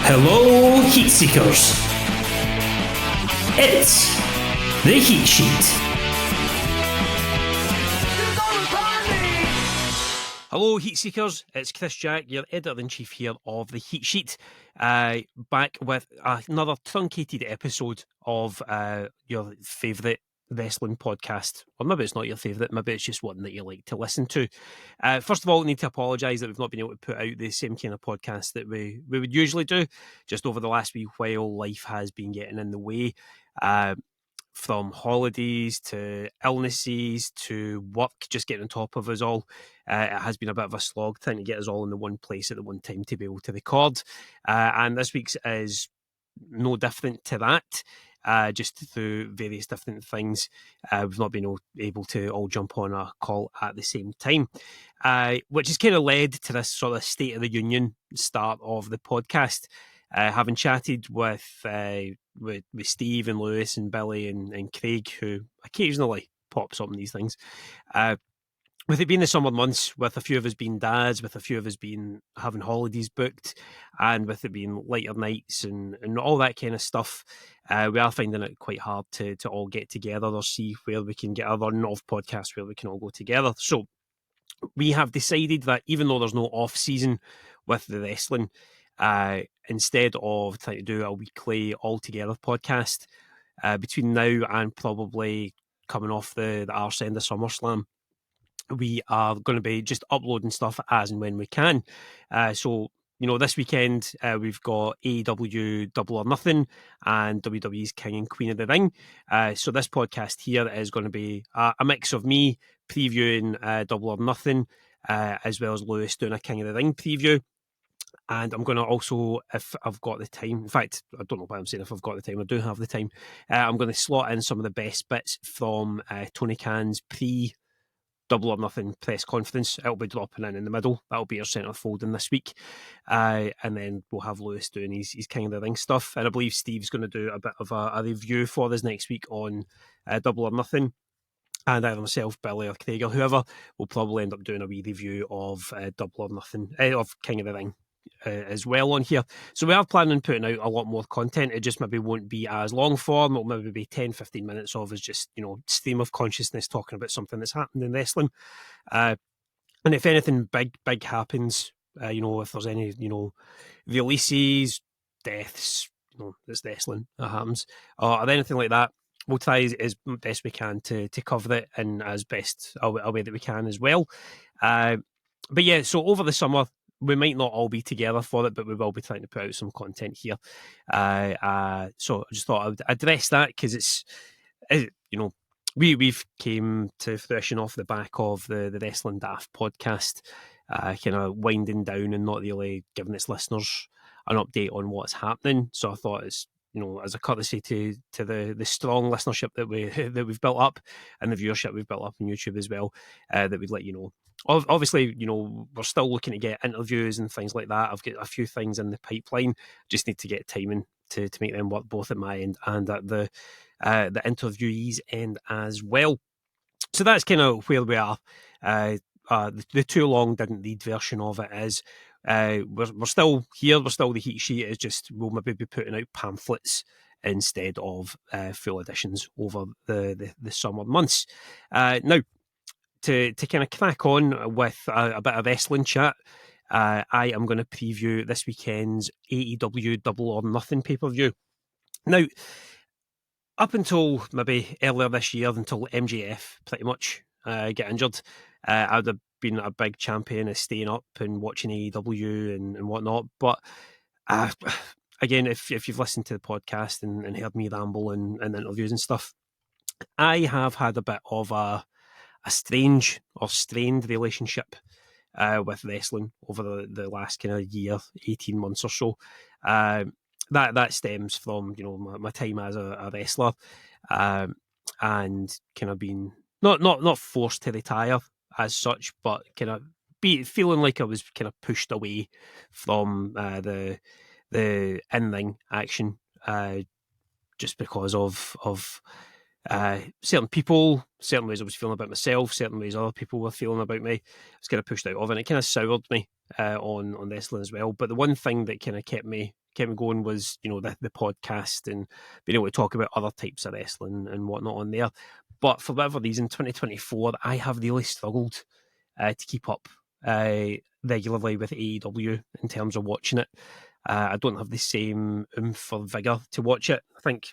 Hello, Heatseekers. It's the Heat Sheet. Hello, Heatseekers. It's Chris Jack, your editor-in-chief here of the Heat Sheet, back with another truncated episode of your favourite wrestling podcast. Or maybe it's not your favourite, maybe it's just one that you like to listen to. First of all, I need to apologise that we've not been able to put out the same kind of podcast that we would usually do. Just over the last wee while, life has been getting in the way. From holidays to illnesses to work just getting on top of us all. It has been a bit of a slog trying to get us all in the one place at the one time to be able to record. And this week's is no different to that. Just through various different things, we've not been able to all jump on a call at the same time, which has kind of led to this sort of State of the Union start of the podcast. Having chatted with Steve and Lewis and Billy and Craig, who occasionally pops up in these things, with it being the summer months, with a few of us being dads, with a few of us being having holidays booked, and with it being later nights and all that kind of stuff, we are finding it quite hard to all get together or see where we can get a run of podcasts where we can all go together. So we have decided that even though there's no off season with the wrestling, instead of trying to do a weekly all-together podcast, between now and probably coming off the arse end of SummerSlam, we are going to be just uploading stuff as and when we can. So, you know, this weekend we've got AEW Double or Nothing and WWE's King and Queen of the Ring. So this podcast here is going to be a mix of me previewing Double or Nothing, as well as Lewis doing a King of the Ring preview. And I'm going to also, if I've got the time, in fact, I don't know why I'm saying if I've got the time, I do have the time, I'm going to slot in some of the best bits from Tony Khan's Double or Nothing press conference. It'll be dropping in the middle. That'll be our centre folding this week. And then we'll have Lewis doing his King of the Ring stuff. And I believe Steve's going to do a bit of a review for us next week on Double or Nothing. And either myself, Billy, or Craig, or whoever will probably end up doing a wee review of Double or Nothing, of King of the Ring as well on here. So we are planning on putting out a lot more content. It just maybe won't be as long form. It'll maybe be 10-15 minutes of us just, you know, stream of consciousness talking about something that's happened in wrestling. And if anything big happens, you know, if there's any, you know, releases, deaths, you know, it's wrestling, that happens, or anything like that, we'll try as best we can to cover it in as best a way that we can as well. But yeah, so over the summer, we might not all be together for it, but we will be trying to put out some content here. So I just thought I would address that because it's, you know, we've came to fruition off the back of the Wrestling Daft podcast, kind of winding down and not really giving its listeners an update on what's happening. So I thought it's, you know, as a courtesy to the strong listenership that we've built up and the viewership we've built up on YouTube as well, that we'd let you know. Obviously, you know, we're still looking to get interviews and things like that. I've got a few things in the pipeline. Just need to get timing to make them work both at my end and at the interviewees' end as well. So that's kind of where we are. The too long didn't read version of it is we're still here. We're still the Heat Sheet. It's just we'll maybe be putting out pamphlets instead of full editions over the summer months. Now, to kind of crack on with a bit of wrestling chat, I am going to preview this weekend's AEW Double or Nothing pay-per-view. Now, up until maybe earlier this year, until MJF pretty much get injured, I would have been a big champion of staying up and watching AEW and whatnot. But again, if you've listened to the podcast and heard me ramble and interviews and stuff, I have had a bit of a strange or strained relationship with wrestling over the last kind of year, 18 months or so. That stems from, you know, my time as a wrestler, and kind of being not forced to retire as such, but kind of feeling like I was kind of pushed away from the in-ring action, just because of certain people, certain ways I was feeling about myself, certain ways other people were feeling about me. I was kind of pushed out of it, and it kind of soured me on wrestling as well. But the one thing that kind of kept me going was, the podcast and being able to talk about other types of wrestling and whatnot on there. But for whatever reason, 2024, I have really struggled to keep up regularly with AEW in terms of watching it. I don't have the same oomph or vigour to watch it. I think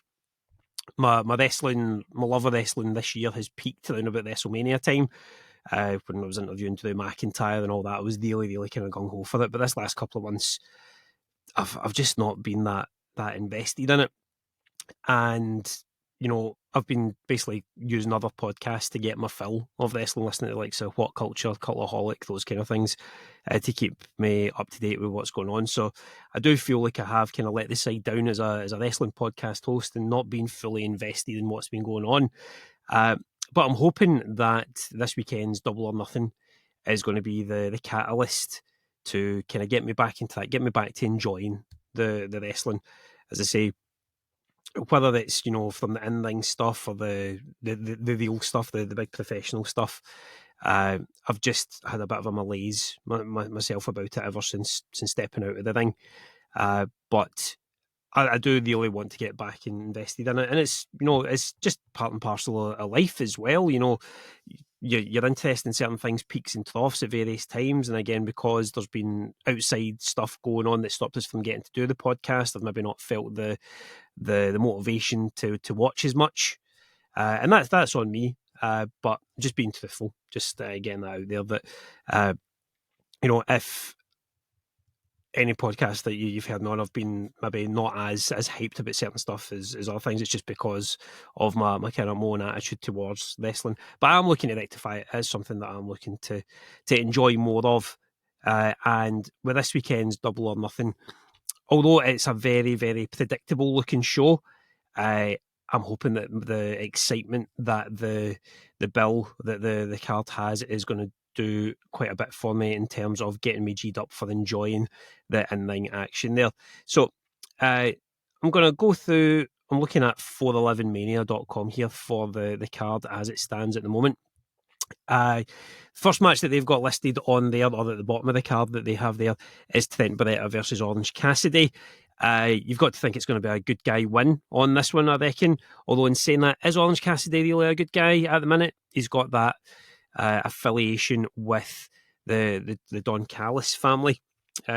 my love of wrestling this year has peaked around about WrestleMania time. When I was interviewing Drew McIntyre and all that, I was really, really kind of gung-ho for it. But this last couple of months, I've just not been that invested in it. And, I've been basically using other podcasts to get my fill of wrestling, listening to like What Culture, Cultaholic, those kind of things, to keep me up to date with what's going on. So I do feel like I have kind of let the side down as a wrestling podcast host and not been fully invested in what's been going on. But I'm hoping that this weekend's Double or Nothing is going to be the catalyst to kind of get me back into that, get me back to enjoying the wrestling. As I say, whether it's, from the in-ring stuff or the real stuff, the big professional stuff, I've just had a bit of a malaise myself about it ever since stepping out of the ring. But I do really want to get back and invested in it, and it's it's just part and parcel of life as well. You're interested in certain things, peaks and troughs at various times, and again, because there's been outside stuff going on that stopped us from getting to do the podcast, I've maybe not felt the motivation to watch as much, and that's on me. But just being truthful, just getting that out there that if any podcast that you've heard on, I've been maybe not as hyped about certain stuff as other things. It's just because of my kind of own attitude towards wrestling. But I'm looking to rectify it as something that I'm looking to enjoy more of. And with this weekend's Double or Nothing, although it's a very, very predictable looking show, I'm hoping that the excitement that the bill that the card has is going to do quite a bit for me in terms of getting me G'd up for enjoying the in-ring action there. So I'm going to go through, I'm looking at 411mania.com here for the card as it stands at the moment. First match that they've got listed on there, or at the bottom of the card that they have there, is Trent Beretta versus Orange Cassidy. You've got to think it's going to be a good guy win on this one, I reckon. Although in saying that, is Orange Cassidy really a good guy at the minute? He's got that affiliation with the Don Callis family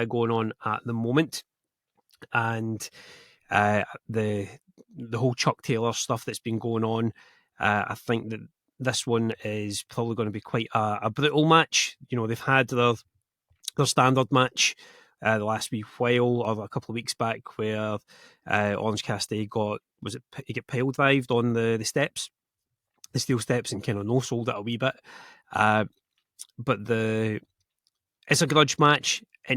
going on at the moment, and the whole Chuck Taylor stuff that's been going on. I think that this one is probably going to be quite a brutal match. They've had their standard match the last wee while, or a couple of weeks back, where Orange Cassidy he got pile drived on the steps, the steel steps, and kind of no sold it a wee bit. But it's a grudge match. I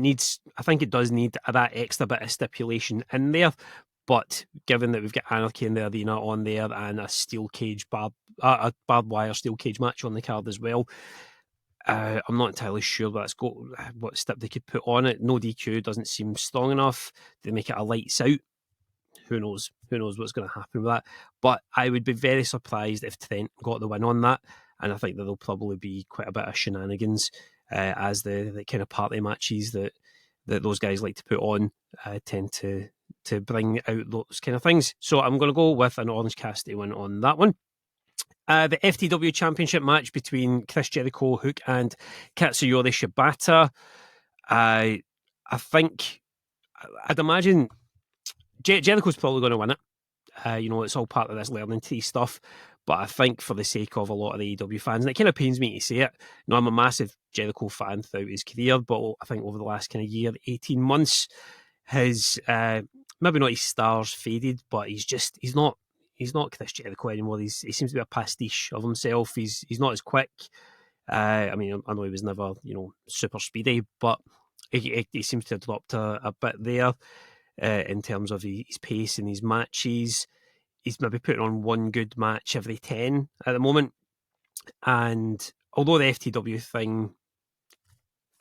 think it does need that extra bit of stipulation in there. But given that we've got Anarchy in the Arena on there and a barbed wire steel cage match on the card as well, I'm not entirely sure what stip they could put on it. No DQ doesn't seem strong enough. They make it a lights out. Who knows? Who knows what's going to happen with that? But I would be very surprised if Trent got the win on that. And I think that there'll probably be quite a bit of shenanigans as the kind of party matches that those guys like to put on tend to bring out those kind of things. So I'm going to go with an Orange Cassidy win on that one. The FTW Championship match between Chris Jericho, Hook, and Katsuyori Shibata. I think, I'd imagine Jericho's probably going to win it. It's all part of this learning tree stuff. But I think for the sake of a lot of the AEW fans, and it kind of pains me to say it, I'm a massive Jericho fan throughout his career, but I think over the last kind of year, 18 months, his maybe not his stars faded, but he's not Chris Jericho anymore. He seems to be a pastiche of himself. He's not as quick. I know he was never super speedy, but he seems to have dropped a bit there in terms of his pace and his matches. He's maybe putting on one good match every 10 at the moment. And although the FTW thing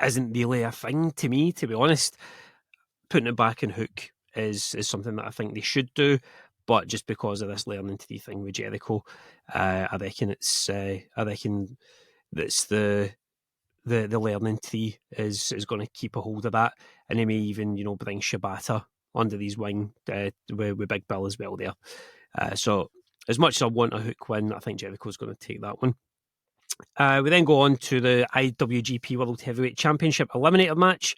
isn't really a thing to me, to be honest, putting it back in Hook is something that I think they should do. But just because of this learning tree thing with Jericho, I reckon that's the the learning tree is going to keep a hold of that, and they may even bring Shibata under his wing with Big Bill as well there. So as much as I want a Hook win, I think Jericho's going to take that one. We then go on to the IWGP World Heavyweight Championship Eliminator match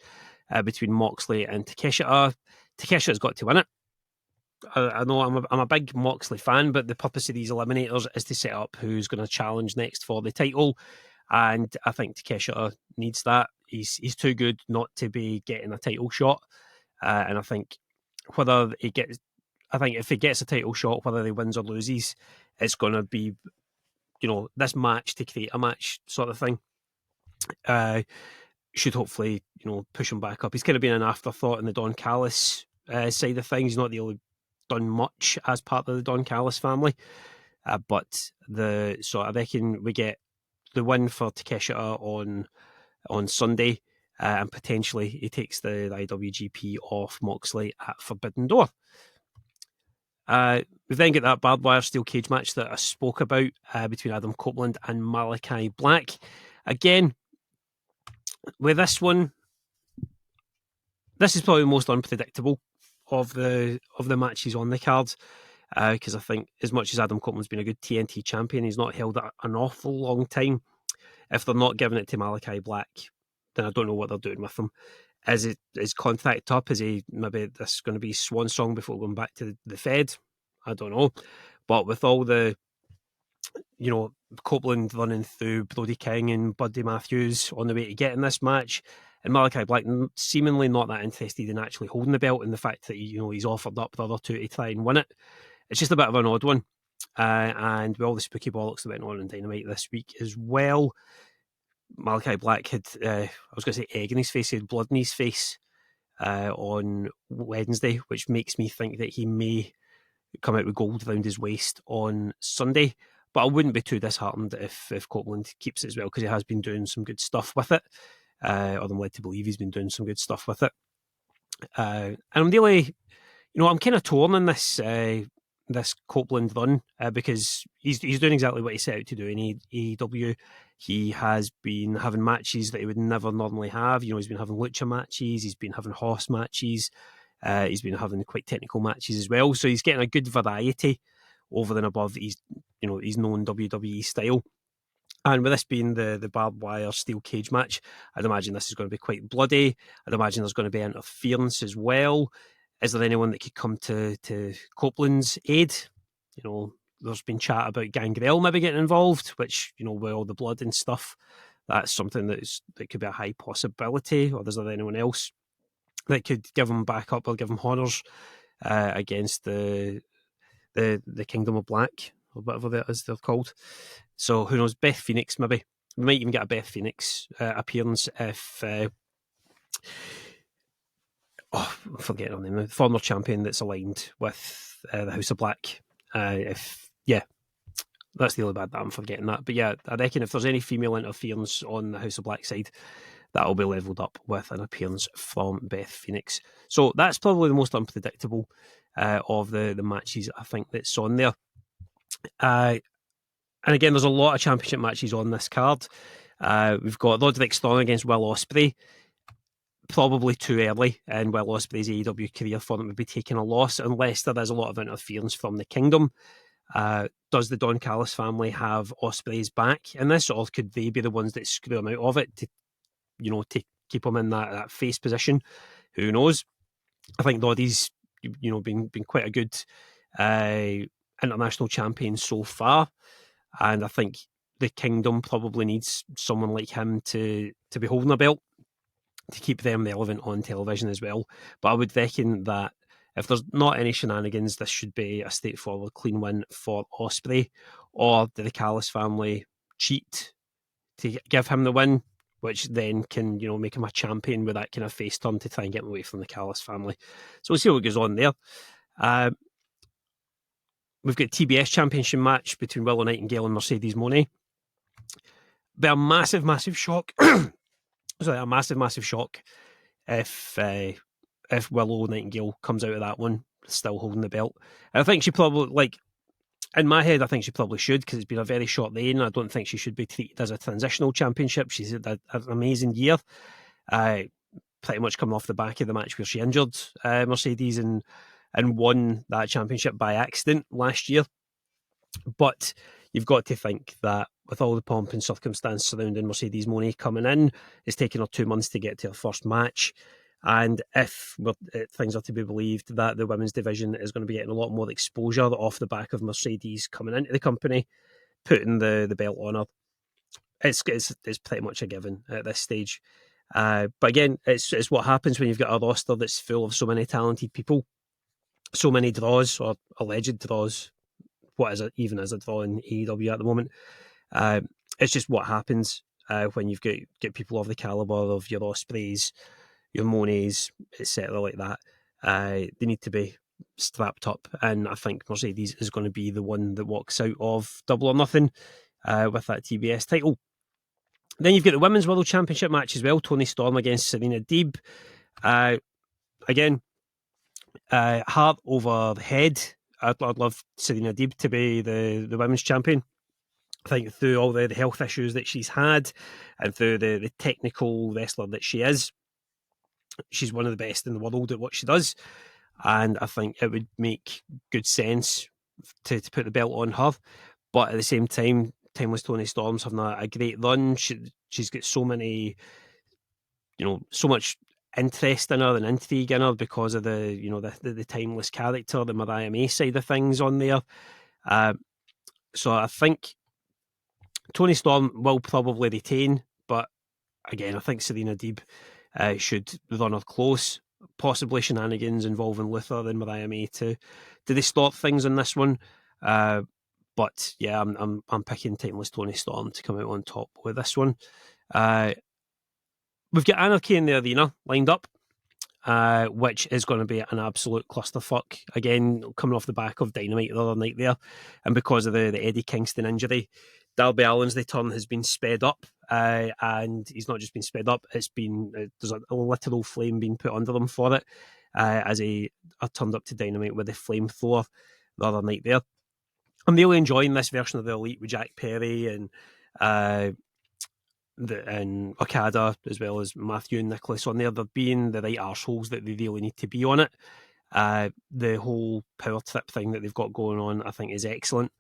between Moxley and Takeshita. Takeshita's got to win it. I know I'm a big Moxley fan, but the purpose of these eliminators is to set up who's going to challenge next for the title, and I think Takeshita needs that. He's too good not to be getting a title shot, and I think if he gets a title shot, whether he wins or loses, it's going to be this match to create a match sort of thing. Should hopefully push him back up. He's kind of been an afterthought in the Don Callis side of things. He's not really done much as part of the Don Callis family, but so I reckon we get the win for Takeshita on Sunday, and potentially he takes the IWGP off Moxley at Forbidden Door. We then get that barbed wire steel cage match that I spoke about between Adam Copeland and Malachi Black. Again, with this one, this is probably the most unpredictable of the matches on the card, because I think as much as Adam Copeland's been a good TNT champion, he's not held it an awful long time. If they're not giving it to Malachi Black, then I don't know what they're doing with him. Is his contract up? Is he maybe this going to be swan song before going back to the Fed? I don't know. But with all the Copeland running through Brody King and Buddy Matthews on the way to getting this match, and Malachi Black seemingly not that interested in actually holding the belt, and the fact that he's offered up the other two to try and win it, it's just a bit of an odd one. And with all the spooky bollocks that went on in Dynamite this week as well, Malachi Black had, I was going to say egg in his face, he had blood in his face on Wednesday, which makes me think that he may come out with gold around his waist on Sunday. But I wouldn't be too disheartened if Copeland keeps it as well, because he has been doing some good stuff with it. Or I'm led to believe he's been doing some good stuff with it. And I'm really, I'm kind of torn in this Copeland run, because he's doing exactly what he set out to do in AEW. He has been having matches that he would never normally have. He's been having lucha matches, he's been having horse matches, he's been having quite technical matches as well. So he's getting a good variety over and above his known WWE style. And with this being the barbed wire steel cage match, I'd imagine this is going to be quite bloody. I'd imagine there's going to be interference as well. Is there anyone that could come to Copeland's aid? There's been chat about Gangrel maybe getting involved, which, with all the blood and stuff, that's something that could be a high possibility. Or is there anyone else that could give him backup or give him honours against the Kingdom of Black, or whatever that is they're called? So who knows? Beth Phoenix, maybe. We might even get a Beth Phoenix appearance if I'm forgetting her name, the former champion that's aligned with the House of Black. That's the only bad that I'm forgetting that. But yeah, I reckon if there's any female interference on the House of Black side, that'll be levelled up with an appearance from Beth Phoenix. So that's probably the most unpredictable of the matches I think that's on there. And again, there's a lot of championship matches on this card. We've got Roderick Strong against Will Ospreay. Probably too early in Will Ospreay's AEW career for them to be taking a loss, unless there is a lot of interference from the Kingdom. Does the Don Callis family have Ospreay's back in this, or could they be the ones that screw him out of it to keep him in that face position? Who knows? I think Roddy's been quite a good international champion so far, and I think the Kingdom probably needs someone like him to be holding a belt to keep them relevant on television as well. But I would reckon that if there's not any shenanigans, this should be a straightforward, clean win for Ospreay. Or do the Callis family cheat to give him the win, which then can make him a champion with that kind of face turn to try and get him away from the Callis family? So we'll see what goes on there. We've got TBS Championship match between Willow Nightingale and Mercedes Moné. Be a massive, massive shock. A massive shock if Willow Nightingale comes out of that one still holding the belt. And I think she probably, In my head, I think she probably should, because it's been a very short reign. I don't think she should be treated as a transitional championship. She's had an amazing year, pretty much coming off the back of the match where she injured Mercedes and won that championship by accident last year. But you've got to think that with all the pomp and circumstance surrounding Mercedes Moné coming in, it's taken her 2 months to get to her first match. And if things are to be believed, that the women's division is going to be getting a lot more exposure off the back of Mercedes coming into the company, putting the belt on her, it's pretty much a given at this stage. But again, it's what happens when you've got a roster that's full of so many talented people, so many draws, or alleged draws. What is it even as a draw in AEW at the moment? It's just what happens when you've got people of the caliber of your Ospreys, your Monets, etc. like that. They need to be strapped up, and I think Mercedes is going to be the one that walks out of Double or Nothing with that TBS title. Then you've got the Women's World Championship match as well, Toni Storm against Serena Deeb. Again, heart over head. I'd love Serena Deeb to be the women's champion. I think through all the health issues that she's had and through the technical wrestler that she is, she's one of the best in the world at what she does. And I think it would make good sense to put the belt on her. But at the same time, Timeless Toni Storm's having a great run. She's got so many, so much interest in her and intrigue in her because of the timeless character, the Mariah May side of things on there. So I think Toni Storm will probably retain, but again, I think Serena Deeb should run her close. Possibly shenanigans involving Luther and Mariah May to distort things in this one. But yeah, I'm picking Timeless Toni Storm to come out on top with this one. We've got Anarchy in the Arena lined up, which is going to be an absolute clusterfuck. Again, coming off the back of Dynamite the other night there, and because of the Eddie Kingston injury, Darby Allin's return has been sped up, and he's not just been sped up, it's been there's a literal flame being put under him for it, as I turned up to Dynamite with the flamethrower the other night there. I'm really enjoying this version of the Elite with Jack Perry and Okada, as well as Matthew and Nicholas on there. They're being the right arseholes that they really need to be on it. The whole power trip thing that they've got going on, I think, is excellent.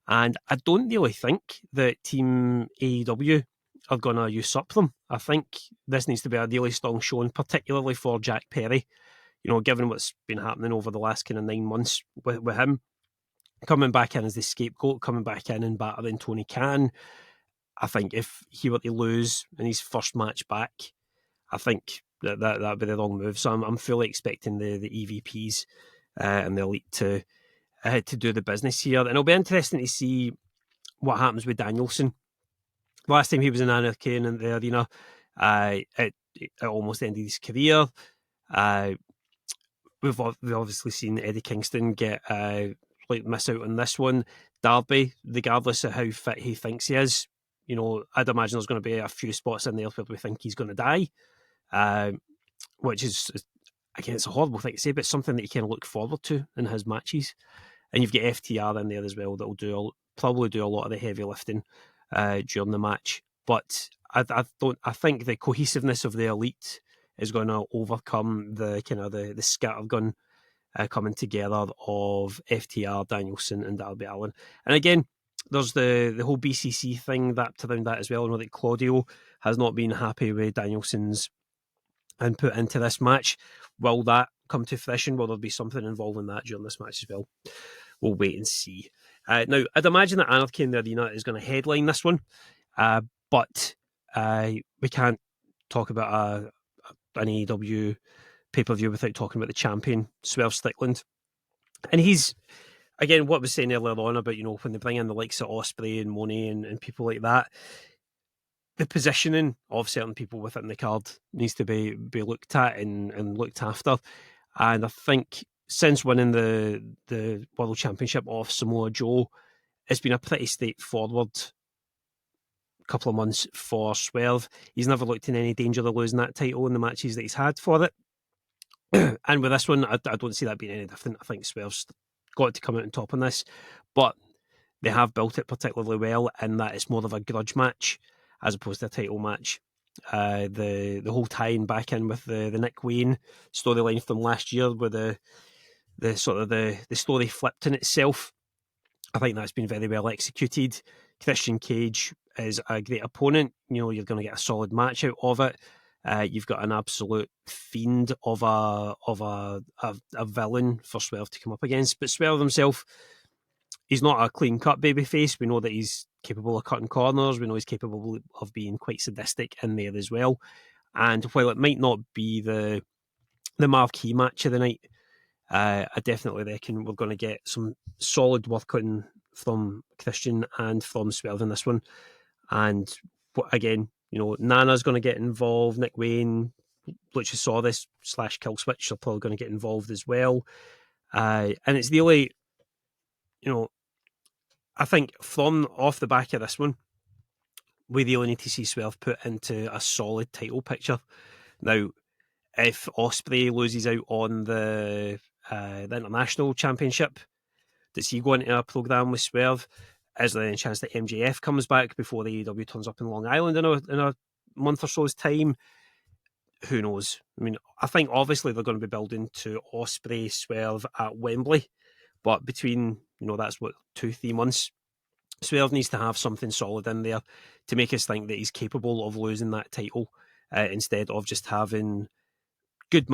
And I don't really think that Team AEW are going to usurp them. I think this needs to be a really strong showing, particularly for Jack Perry. Given what's been happening over the last kind of 9 months with him, coming back in as the scapegoat, coming back in and battering Tony Khan. I think if he were to lose in his first match back, I think that'd be the wrong move. So I'm fully expecting the EVPs and the Elite to do the business here. And it'll be interesting to see what happens with Danielson. Last time he was in Anarchy in the Arena, it almost ended his career. We've obviously seen Eddie Kingston get miss out on this one. Darby, regardless of how fit he thinks he is, I'd imagine there's going to be a few spots in there where we think he's going to die, which is, again, it's a horrible thing to say, but something that you can look forward to in his matches. And you've got FTR in there as well that will probably do a lot of the heavy lifting during the match. But I think the cohesiveness of the Elite is going to overcome the kind of the scattergun coming together of FTR, Danielson, and Darby Allin. And again, there's the whole BCC thing wrapped around that as well. I know that Claudio has not been happy with Danielson's input into this match. Will that come to fruition? Will there be something involving that during this match as well? We'll wait and see. Now, I'd imagine that Anarchy in the Arena is going to headline this one, but we can't talk about an AEW pay-per-view without talking about the champion, Swerve Strickland. And he's, again, what I was saying earlier on about, when they bring in the likes of Ospreay and Moné and people like that, the positioning of certain people within the card needs to be looked at and looked after. And I think since winning the World Championship off Samoa Joe, it's been a pretty straightforward couple of months for Swerve. He's never looked in any danger of losing that title in the matches that he's had for it. And with this one, I don't see that being any different. I think Swerve's got to come out on top on this. But they have built it particularly well in that it's more of a grudge match as opposed to a title match. The whole tying back in with the Nick Wayne storyline from last year, where the sort of the story flipped in itself, I think that's been very well executed. Christian Cage is a great opponent. You know, you're going to get a solid match out of it. You've got an absolute fiend of a villain for Swerve to come up against. But Swerve himself, he's not a clean-cut babyface. We know that he's capable of cutting corners. We know he's capable of being quite sadistic in there as well. And while it might not be the marquee match of the night, I definitely reckon we're going to get some solid work on from Christian and from Swerve in this one. And again, you know, Nana's going to get involved. Nick Wayne, Luchasaurus / Killswitch are probably going to get involved as well. And it's really, you know, I think from off the back of this one, we really need to see Swerve put into a solid title picture. Now, if Ospreay loses out on the International Championship, does he go into a programme with Swerve? Is there any chance that MJF comes back before the AEW turns up in Long Island in a month or so's time? Who knows? I mean, I think obviously they're going to be building to Ospreay Swerve at Wembley, but between, you know, that's what, 2-3 months, Swerve needs to have something solid in there to make us think that he's capable of losing that title, instead of just having good,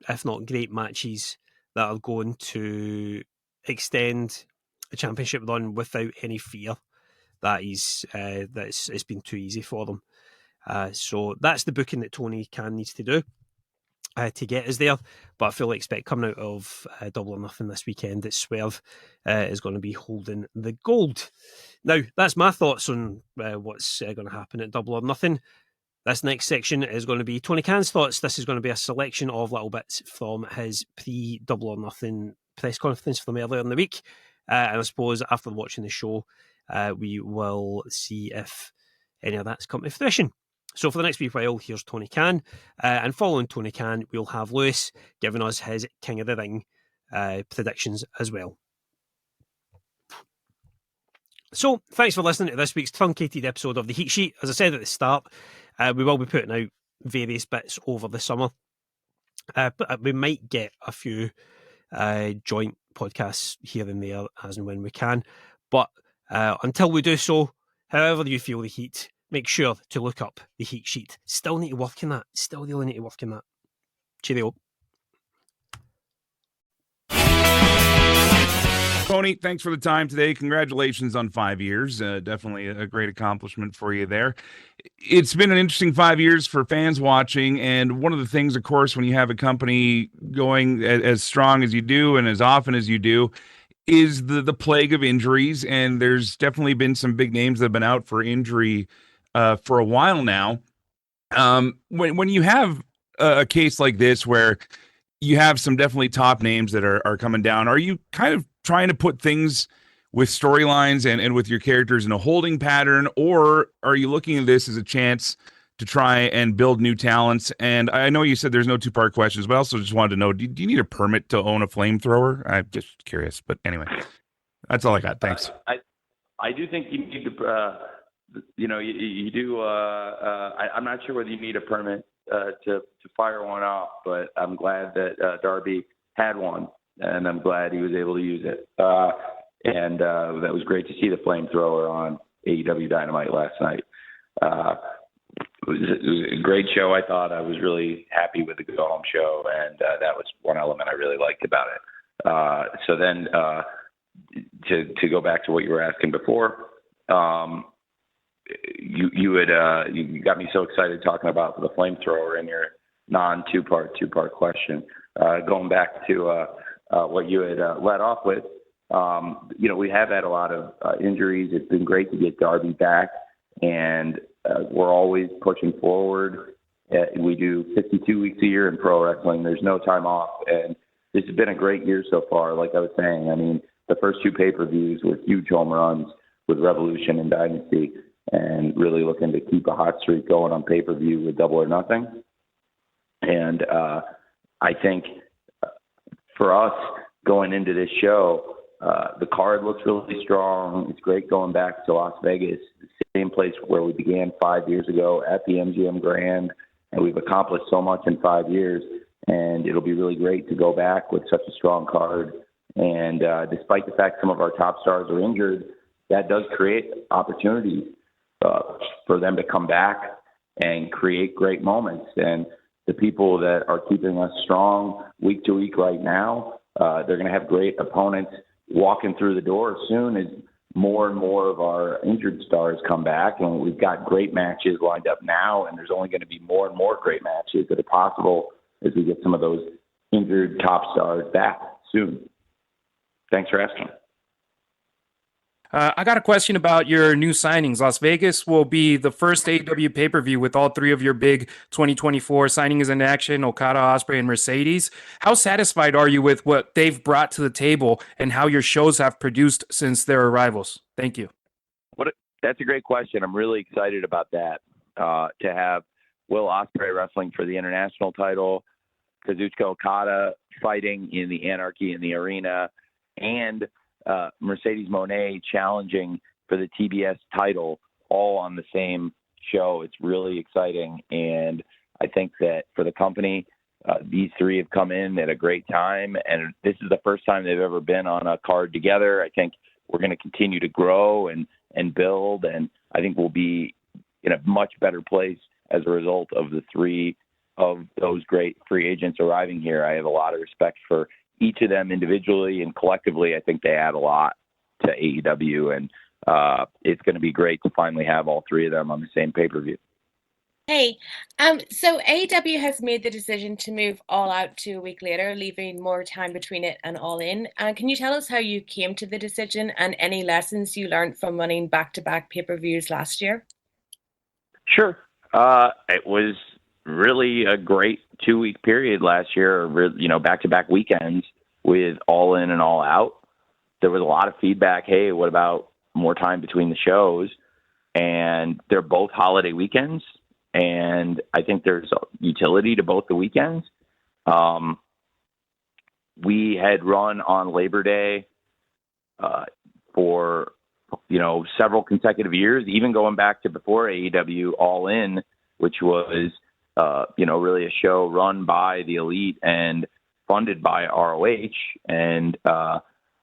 if not great matches that are going to extend a championship run without any fear that it's been too easy for them. So that's the booking that Tony Khan needs to do to get us there. But I fully expect coming out of Double or Nothing this weekend that Swerve is going to be holding the gold. Now, that's my thoughts on what's going to happen at Double or Nothing. This next section is going to be Tony Khan's thoughts. This is going to be a selection of little bits from his pre-Double or Nothing press conference from earlier in the week. And I suppose after watching the show, we will see if any of that's come to fruition. So for the next wee while, here's Tony Khan. And following Tony Khan, we'll have Lewis giving us his King of the Ring predictions as well. So thanks for listening to this week's truncated episode of The Heat Sheet. As I said at the start, we will be putting out various bits over the summer. But we might get a few joint podcasts here and there as and when we can. But until we do so, however you feel the heat, make sure to look up The Heat Sheet. Still need to work on that. Still really need to work on that. Cheerio. Tony, thanks for the time today. Congratulations on 5 years. Definitely a great accomplishment for you there. It's been an interesting 5 years for fans watching. And one of the things, of course, when you have a company going as strong as you do and as often as you do, is the plague of injuries. And there's definitely been some big names that have been out for injury for a while now. When you have a case like this where you have some definitely top names that are coming down, are you kind of trying to put things with storylines and with your characters in a holding pattern, or are you looking at this as a chance to try and build new talents? And I know you said there's no two-part questions, but I also just wanted to know, do you need a permit to own a flamethrower? I'm just curious, but anyway, that's all I got. Thanks. I do think you need to, you do. I'm not sure whether you need a permit to fire one off, but I'm glad that Darby had one, and I'm glad he was able to use it. And that was great to see the flamethrower on AEW Dynamite last night. It was a great show. I thought I was really happy with the go-home show, and that was one element I really liked about it. So then to go back to what you were asking before, you got me so excited talking about the flamethrower in your two-part question. Going back to what you had led off with, we have had a lot of injuries. It's been great to get Darby back, and we're always pushing forward. We do 52 weeks a year in pro wrestling. There's no time off, and this has been a great year so far. Like I was saying, I mean, the first two pay-per-views were huge home runs with Revolution and Dynasty, and really looking to keep a hot streak going on pay-per-view with Double or Nothing. And I think for us going into this show, The card looks really strong. It's great going back to Las Vegas, the same place where we began 5 years ago at the MGM Grand, and we've accomplished so much in 5 years. And it'll be really great to go back with such a strong card. And despite the fact some of our top stars are injured, that does create opportunities for them to come back and create great moments. And the people that are keeping us strong week to week right now, they're going to have great opponents walking through the door soon as more and more of our injured stars come back. And we've got great matches lined up now, and there's only going to be more and more great matches that are possible as we get some of those injured top stars back soon. Thanks for asking. I got a question about your new signings. Las Vegas will be the first AEW pay-per-view with all three of your big 2024 signings in action, Okada, Ospreay, and Mercedes. How satisfied are you with what they've brought to the table and how your shows have produced since their arrivals? Thank you. That's a great question. I'm really excited about that, to have Will Ospreay wrestling for the international title, Kazuchika Okada fighting in the Anarchy in the Arena, and Mercedes Moné challenging for the TBS title all on the same show. It's really exciting. And I think that for the company, these three have come in at a great time. And this is the first time they've ever been on a card together. I think we're going to continue to grow and build. And I think we'll be in a much better place as a result of the three of those great free agents arriving here. I have a lot of respect for each of them individually, and collectively, I think they add a lot to AEW, and it's going to be great to finally have all three of them on the same pay-per-view. Hey, so AEW has made the decision to move All Out to a week later, leaving more time between it and All In. Can you tell us how you came to the decision and any lessons you learned from running back-to-back pay-per-views last year? Sure. It was really a great 2-week period last year, back-to-back weekends with All In and All Out. There was a lot of feedback, hey, what about more time between the shows? And they're both holiday weekends, and I think there's utility to both the weekends. We had run on Labor Day for several consecutive years, even going back to before AEW All In, which was really a show run by the Elite and funded by ROH. And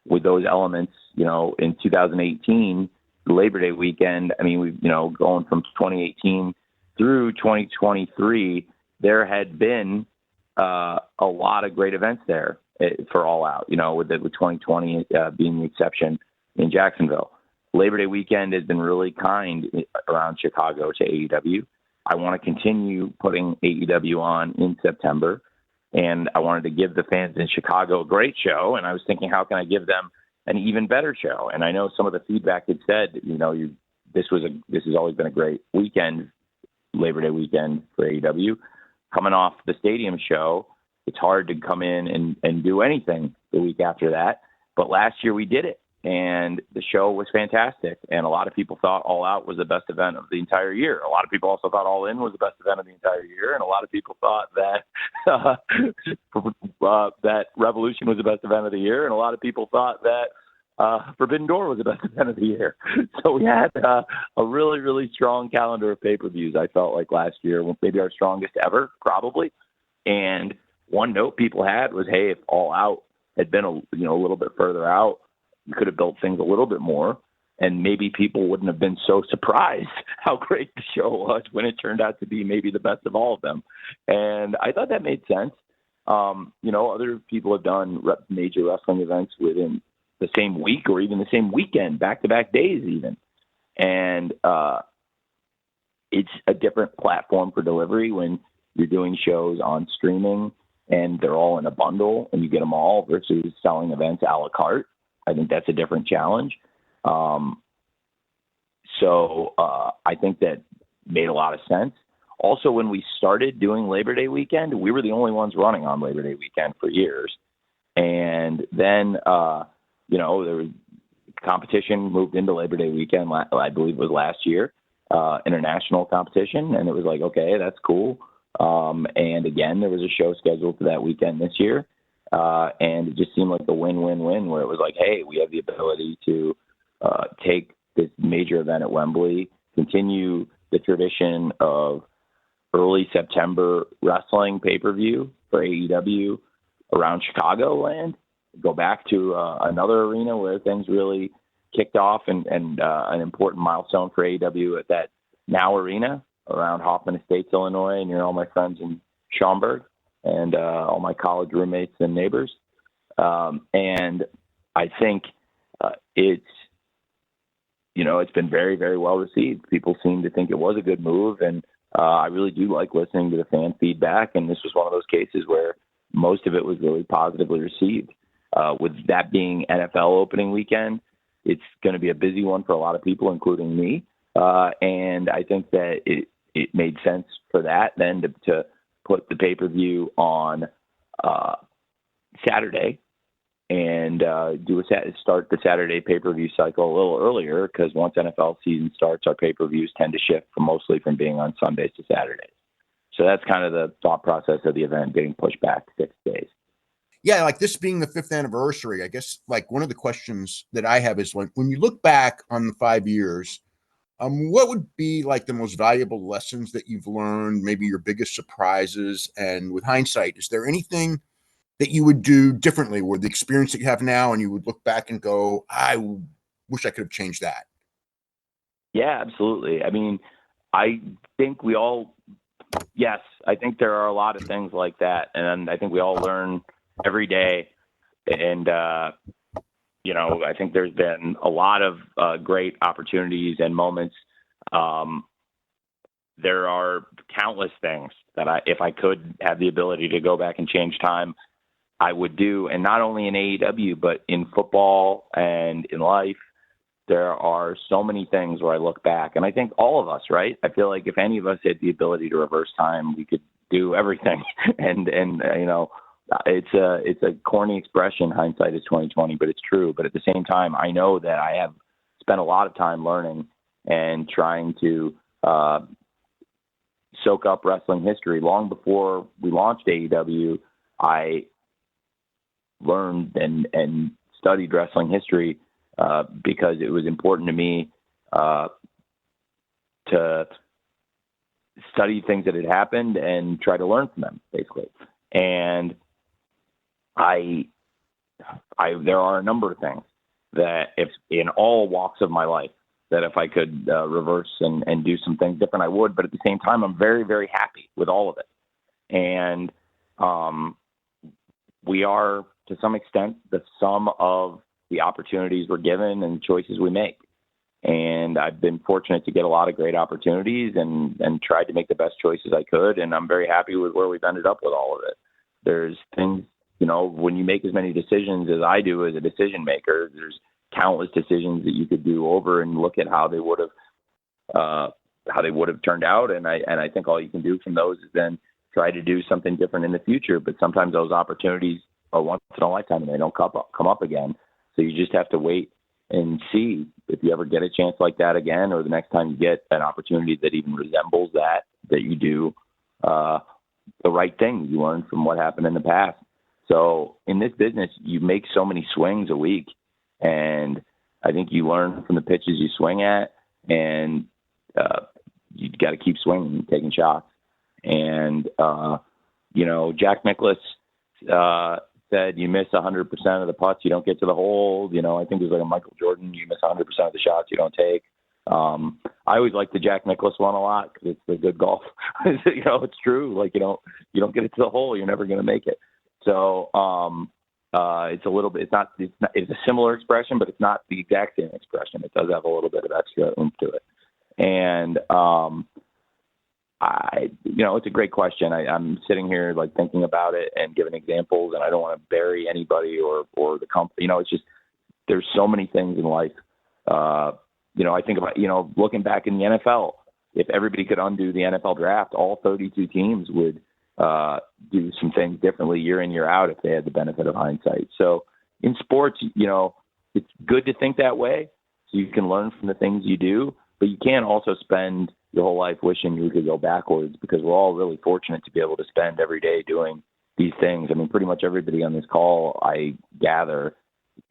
with those elements, in 2018, Labor Day weekend, we've, going from 2018 through 2023, there had been a lot of great events there for All Out, with 2020 being the exception in Jacksonville. Labor Day weekend has been really kind around Chicago to AEW. I want to continue putting AEW on in September, and I wanted to give the fans in Chicago a great show, and I was thinking, how can I give them an even better show? And I know some of the feedback had said, this has always been a great weekend, Labor Day weekend for AEW. Coming off the stadium show, it's hard to come in and do anything the week after that. But last year we did it, and the show was fantastic. And a lot of people thought All Out was the best event of the entire year. A lot of people also thought All In was the best event of the entire year. And a lot of people thought that that Revolution was the best event of the year. And a lot of people thought that Forbidden Door was the best event of the year. So we had a really, really strong calendar of pay-per-views, I felt like last year, maybe our strongest ever, probably. And one note people had was, hey, if All Out had been a little bit further out, you could have built things a little bit more, and maybe people wouldn't have been so surprised how great the show was when it turned out to be maybe the best of all of them. And I thought that made sense. Other people have done major wrestling events within the same week or even the same weekend, back-to-back days even. And it's a different platform for delivery when you're doing shows on streaming and they're all in a bundle and you get them all versus selling events a la carte. I think that's a different challenge. So I think that made a lot of sense. Also, when we started doing Labor Day weekend, we were the only ones running on Labor Day weekend for years. And then, there was competition moved into Labor Day weekend, I believe it was last year, international competition. And it was like, okay, that's cool. And again, there was a show scheduled for that weekend this year. And it just seemed like a win-win-win, where it was like, hey, we have the ability to take this major event at Wembley, continue the tradition of early September wrestling pay-per-view for AEW around Chicagoland, go back to another arena where things really kicked off, and an important milestone for AEW at that now arena around Hoffman Estates, Illinois, near all my friends in Schaumburg and all my college roommates and neighbors. And I think it's been very, very well received. People seem to think it was a good move, and I really do like listening to the fan feedback. And this was one of those cases where most of it was really positively received. With that being NFL opening weekend, it's going to be a busy one for a lot of people, including me. And I think that it made sense for that then to put the pay-per-view on Saturday and start the Saturday pay-per-view cycle a little earlier, because once NFL season starts, our pay-per-views tend to shift mostly from being on Sundays to Saturdays. So that's kind of the thought process of the event getting pushed back 6 days. Yeah, like this being the 5th anniversary, I guess like one of the questions that I have is, like, when you look back on the 5 years, what would be like the most valuable lessons that you've learned, maybe your biggest surprises? And with hindsight, is there anything that you would do differently with the experience that you have now, and you would look back and go, I wish I could have changed that? Yeah, absolutely. I mean, I think I think there are a lot of things like that. And I think we all learn every day. And, I think there's been a lot of great opportunities and moments. There are countless things that if I could have the ability to go back and change time, I would do. And not only in AEW, but in football and in life, there are so many things where I look back, and I think all of us, right? I feel like if any of us had the ability to reverse time, we could do everything. and it's a corny expression, hindsight is 20/20, but it's true. But at the same time, I know that I have spent a lot of time learning and trying to soak up wrestling history. Long before we launched AEW, I learned and studied wrestling history because it was important to me to study things that had happened and try to learn from them, basically. And there are a number of things that, if in all walks of my life, that if I could reverse and do some things different, I would. But at the same time, I'm very, very happy with all of it. And we are, to some extent, the sum of the opportunities we're given and choices we make. And I've been fortunate to get a lot of great opportunities and tried to make the best choices I could. And I'm very happy with where we've ended up with all of it. There's things, when you make as many decisions as I do as a decision maker, there's countless decisions that you could do over and look at how they would have turned out. And I think all you can do from those is then try to do something different in the future. But sometimes those opportunities are once in a lifetime and they don't come up again. So you just have to wait and see if you ever get a chance like that again, or the next time you get an opportunity that even resembles that you do the right thing. You learn from what happened in the past. So in this business, you make so many swings a week, and I think you learn from the pitches you swing at, and you got to keep swinging, taking shots. And, Jack Nicklaus said, you miss 100% of the putts, you don't get to the hole. I think it was like a Michael Jordan, you miss 100% of the shots you don't take. I always like the Jack Nicklaus one a lot because it's a good golf. It's true. Like, you don't get it to the hole, you're never going to make it. So it's a little bit, it's a similar expression, but it's not the exact same expression. It does have a little bit of extra oomph to it. And, it's a great question. I'm sitting here like thinking about it and giving examples, and I don't want to bury anybody or the company. It's just, there's so many things in life. I think about, looking back in the NFL, if everybody could undo the NFL draft, all 32 teams would do some things differently year in, year out if they had the benefit of hindsight. So in sports, it's good to think that way so you can learn from the things you do, but you can't also spend your whole life wishing you could go backwards, because we're all really fortunate to be able to spend every day doing these things. I mean, pretty much everybody on this call, I gather,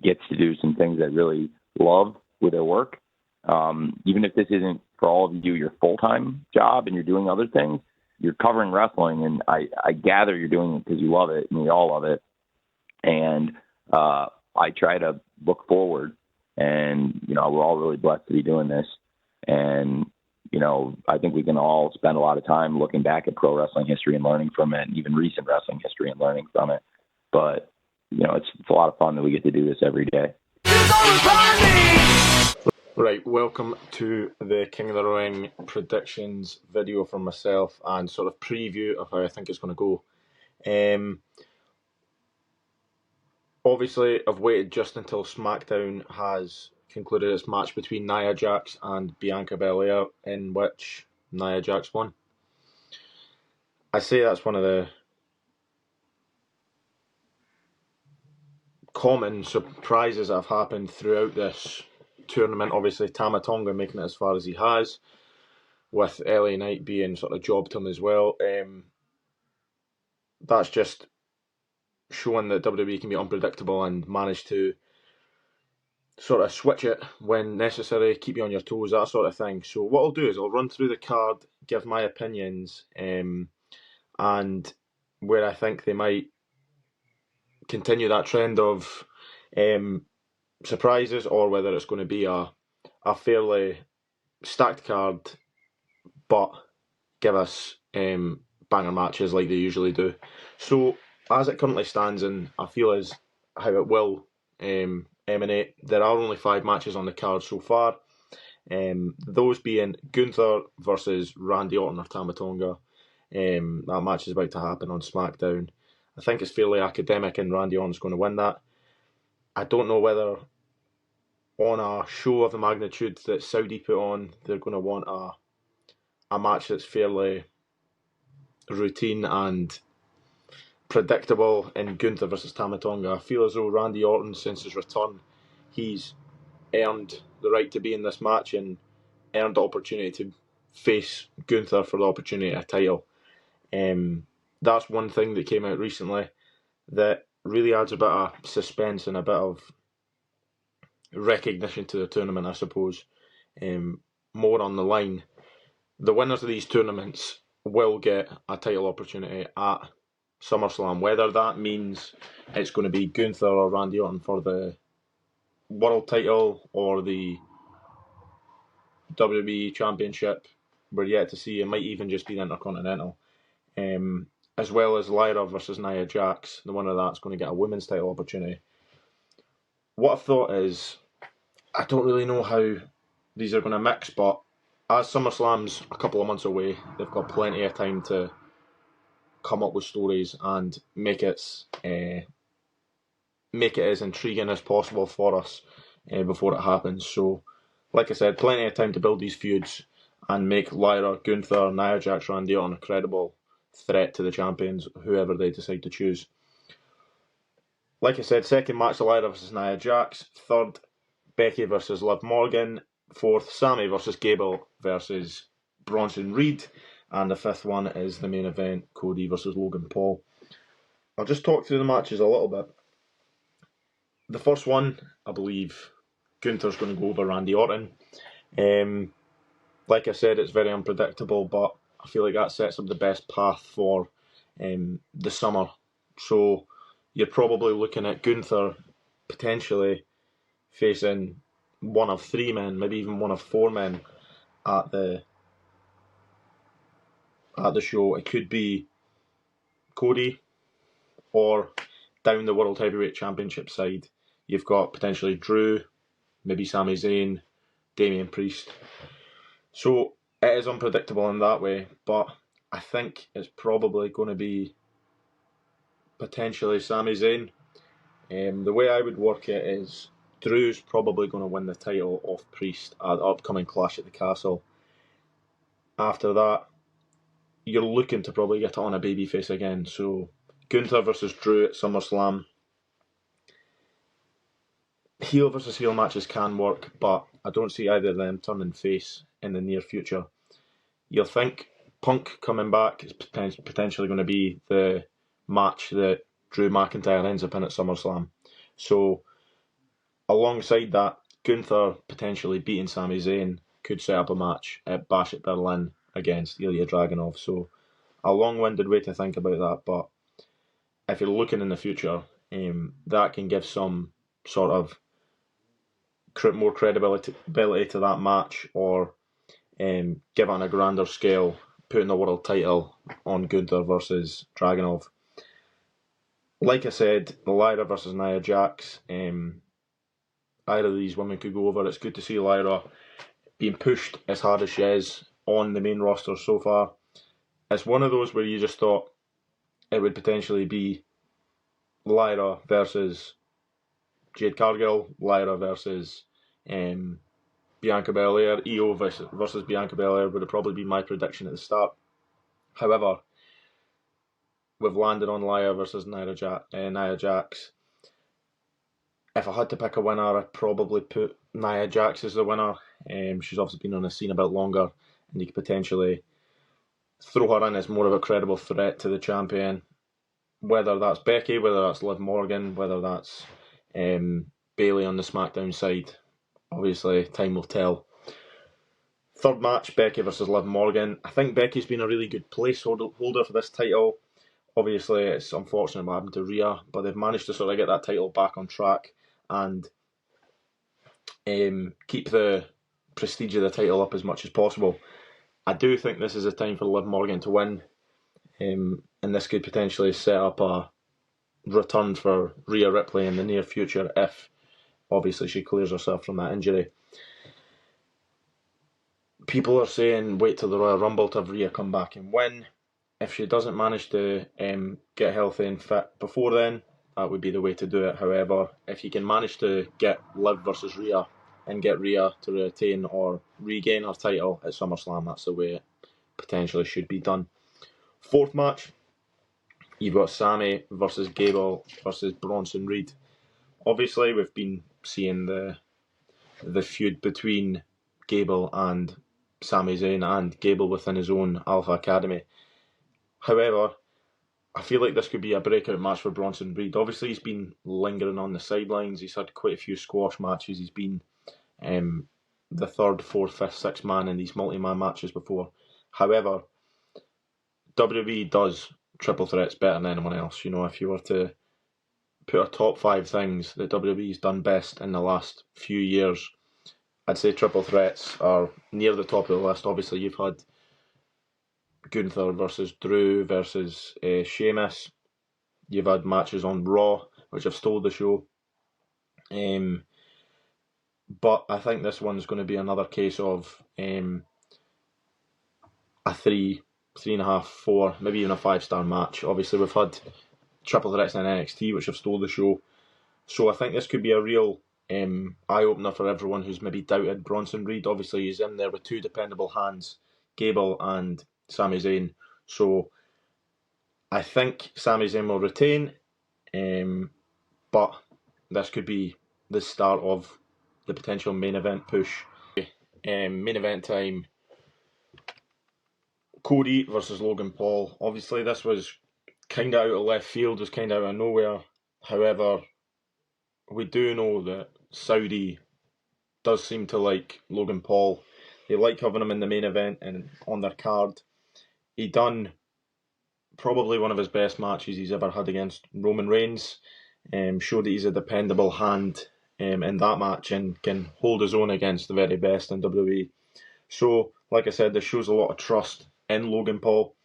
gets to do some things that really love with their work. Even if this isn't for all of you your full-time job and you're doing other things, you're covering wrestling, and I gather you're doing it because you love it, and we all love it. And I try to look forward, and, you know, we're all really blessed to be doing this. And, you know, I think we can all spend a lot of time looking back at pro wrestling history and learning from it, and even recent wrestling history and learning from it. But, you know, it's a lot of fun that we get to do this every day. Right, welcome to the King of the Ring predictions video from myself and sort of preview of how I think it's going to go. Obviously, I've waited just until SmackDown has concluded its match between Nia Jax and Bianca Belair, in which Nia Jax won. I say that's one of the common surprises that have happened throughout this tournament. Obviously, Tama Tonga making it as far as he has, with LA Knight being sort of jobbed him as well. That's just showing that WWE can be unpredictable and manage to sort of switch it when necessary, keep you on your toes, that sort of thing. So what I'll do is I'll run through the card, give my opinions, and where I think they might continue that trend of surprises, or whether it's going to be a fairly stacked card, but give us banger matches like they usually do. So as it currently stands, and I feel as how it will emanate, there are only 5 matches on the card so far. Those being Gunther versus Randy Orton or Tama Tonga. That match is about to happen on SmackDown. I think it's fairly academic, and Randy Orton's going to win that. I don't know whether on a show of the magnitude that Saudi put on, they're going to want a match that's fairly routine and predictable in Gunther versus Tama Tonga. I feel as though Randy Orton, since his return, he's earned the right to be in this match and earned the opportunity to face Gunther for the opportunity at a title. That's one thing that came out recently that really adds a bit of suspense and a bit of recognition to the tournament, I suppose. More on the line. The winners of these tournaments will get a title opportunity at SummerSlam, whether that means it's going to be Gunther or Randy Orton for the world title or the WWE Championship. We're yet to see. It might even just be the Intercontinental. As well as Lyra versus Nia Jax. The winner of that's going to get a women's title opportunity. What I thought is, I don't really know how these are going to mix, but as SummerSlam's a couple of months away, they've got plenty of time to come up with stories and make it as intriguing as possible for us before it happens. So, like I said, plenty of time to build these feuds and make Lyra, Gunther, Nia Jax, Randy Orton a credible threat to the champions, whoever they decide to choose. Like I said, second match, Lyra versus Nia Jax. Third, Becky versus Liv Morgan. Fourth, Sammy versus Gable versus Bronson Reed. And the fifth one is the main event, Cody versus Logan Paul. I'll just talk through the matches a little bit. The first one, I believe Gunther's going to go over Randy Orton. Like I said, it's very unpredictable, but I feel like that sets up the best path for the summer. So you're probably looking at Gunther potentially facing one of 3 men, maybe even one of 4 men at the show. It could be Cody, or down the World Heavyweight Championship side, you've got potentially Drew, maybe Sami Zayn, Damian Priest. So it is unpredictable in that way, but I think it's probably going to be potentially Sami Zayn. The way I would work it is Drew's probably going to win the title off Priest at the upcoming Clash at the Castle. After that, you're looking to probably get it on a babyface again. So Gunther versus Drew at SummerSlam. Heel versus heel matches can work, but I don't see either of them turning face in the near future. You'll think Punk coming back is potentially going to be the match that Drew McIntyre ends up in at SummerSlam. So alongside that, Gunther potentially beating Sami Zayn could set up a match at Bash at Berlin against Ilya Dragunov. So a long-winded way to think about that, but if you're looking in the future, that can give some sort of more credibility to that match, or give it on a grander scale, putting the world title on Gunther versus Dragunov. Like I said, Lyra versus Nia Jax, either of these women could go over. It's good to see Lyra being pushed as hard as she is on the main roster so far. It's one of those where you just thought it would potentially be Lyra versus Jade Cargill, Lyra versus Bianca Belair, EO versus Bianca Belair would have probably been my prediction at the start. However, we've landed on Lyra versus Nia Jax. If I had to pick a winner, I'd probably put Nia Jax as the winner. She's obviously been on the scene a bit longer, and you could potentially throw her in as more of a credible threat to the champion. Whether that's Becky, whether that's Liv Morgan, whether that's Bayley on the SmackDown side, obviously time will tell. Third match, Becky versus Liv Morgan. I think Becky's been a really good placeholder for this title. Obviously, it's unfortunate what happened to Rhea, but they've managed to sort of get that title back on track and keep the prestige of the title up as much as possible. I do think this is a time for Liv Morgan to win, and this could potentially set up a return for Rhea Ripley in the near future if, obviously, she clears herself from that injury. People are saying wait till the Royal Rumble to have Rhea come back and win. If she doesn't manage to get healthy and fit before then, that would be the way to do it. However, if you can manage to get Liv versus Rhea and get Rhea to retain or regain her title at SummerSlam, that's the way it potentially should be done. Fourth match, you've got Sami versus Gable versus Bronson Reed. Obviously, we've been seeing the feud between Gable and Sami Zayn, and Gable within his own Alpha Academy. However, I feel like this could be a breakout match for Bronson Reed. Obviously, he's been lingering on the sidelines. He's had quite a few squash matches. He's been the third, fourth, fifth, sixth man in these multi-man matches before. However, WWE does triple threats better than anyone else. You know, if you were to put a top 5 things that WWE's done best in the last few years, I'd say triple threats are near the top of the list. Obviously, you've had Gunther versus Drew versus Sheamus. You've had matches on Raw, which have stole the show. But I think this one's going to be another case of a 3.5, 4, maybe even a 5-star match. Obviously, we've had triple threats in NXT, which have stole the show. So I think this could be a real eye-opener for everyone who's maybe doubted Bronson Reed. Obviously, he's in there with 2 dependable hands, Gable and Sami Zayn. So I think Sami Zayn will retain, but this could be the start of the potential main event push. Main event time, Cody versus Logan Paul. Obviously, this was kind of out of left field, was kind of out of nowhere. However, we do know that Saudi does seem to like Logan Paul. They like having him in the main event and on their card. He done probably one of his best matches he's ever had against Roman Reigns. Showed that he's a dependable hand in that match and can hold his own against the very best in WWE. So, like I said, this shows a lot of trust in Logan Paul.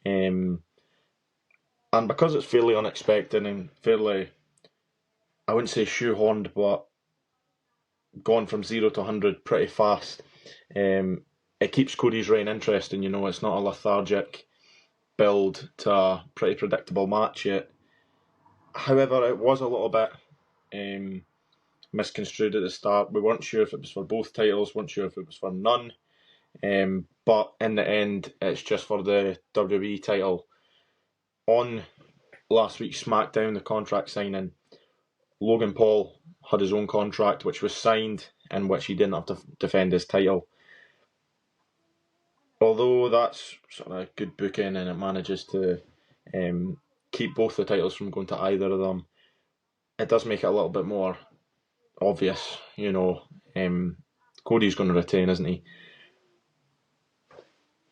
And because it's fairly unexpected and fairly, I wouldn't say shoehorned, but gone from 0 to 100 pretty fast, it keeps Cody's reign interesting. You know, it's not a lethargic build to a pretty predictable match yet. However, it was a little bit misconstrued at the start. We weren't sure if it was for both titles, weren't sure if it was for none. But in the end, it's just for the WWE title. On last week's SmackDown, the contract signing, Logan Paul had his own contract, which was signed, in which he didn't have to defend his title. Although that's sort of a good booking and it manages to keep both the titles from going to either of them, it does make it a little bit more obvious, you know. Cody's going to retain, isn't he?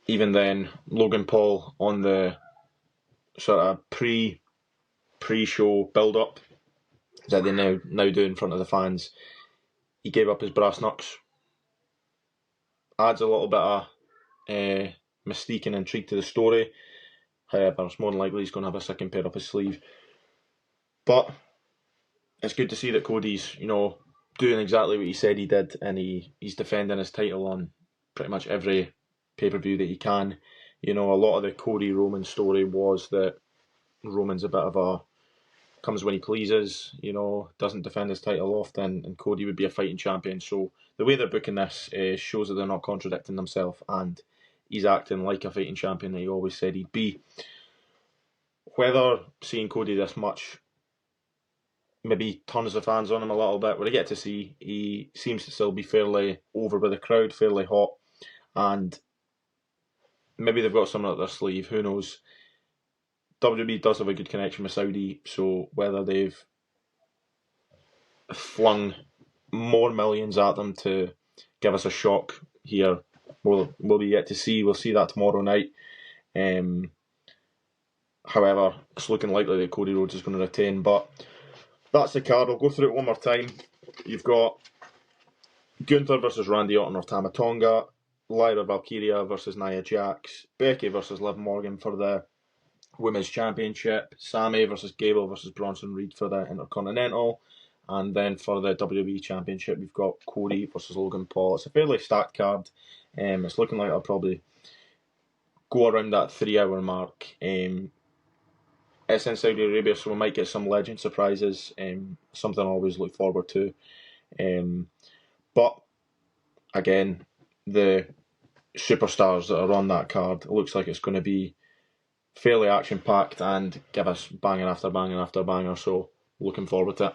Even then, Logan Paul on the sort of pre-show build-up that they now do in front of the fans, he gave up his brass knucks. Adds a little bit of mystique and intrigue to the story. However, it's more than likely he's going to have a second pair up his sleeve. But it's good to see that Cody's, you know, doing exactly what he said he did, and he's defending his title on pretty much every pay-per-view that he can. You know, a lot of the Cody Roman story was that Roman's a bit of a comes when he pleases, you know, doesn't defend his title often, and Cody would be a fighting champion. So the way they're booking this shows that they're not contradicting themselves, and he's acting like a fighting champion that he always said he'd be. Whether seeing Cody this much maybe turns the fans on him a little bit, we'll get to see. He seems to still be fairly over by the crowd, fairly hot, and maybe they've got something up their sleeve, who knows. WWE does have a good connection with Saudi, so whether they've flung more millions at them to give us a shock here, we'll be yet to see. We'll see that tomorrow night. However, it's looking likely that Cody Rhodes is going to retain, but that's the card. I'll go through it one more time. You've got Gunther versus Randy Orton or Tama Tonga, Lyra Valkyria versus Nia Jax, Becky versus Liv Morgan for the Women's Championship, Sami versus Gable versus Bronson Reed for the Intercontinental, and then for the WWE Championship we've got Cody versus Logan Paul. It's a fairly stacked card. It's looking like I'll probably go around that 3-hour mark. It's in Saudi Arabia, so we might get some legend surprises, something I always look forward to. But again, the superstars that are on that card, it looks like it's going to be fairly action-packed and give us banger after banger after banger, so looking forward to it.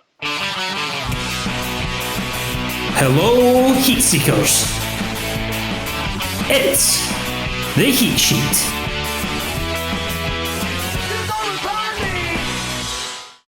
Hello, Heatseekers. It's the Heat Sheet.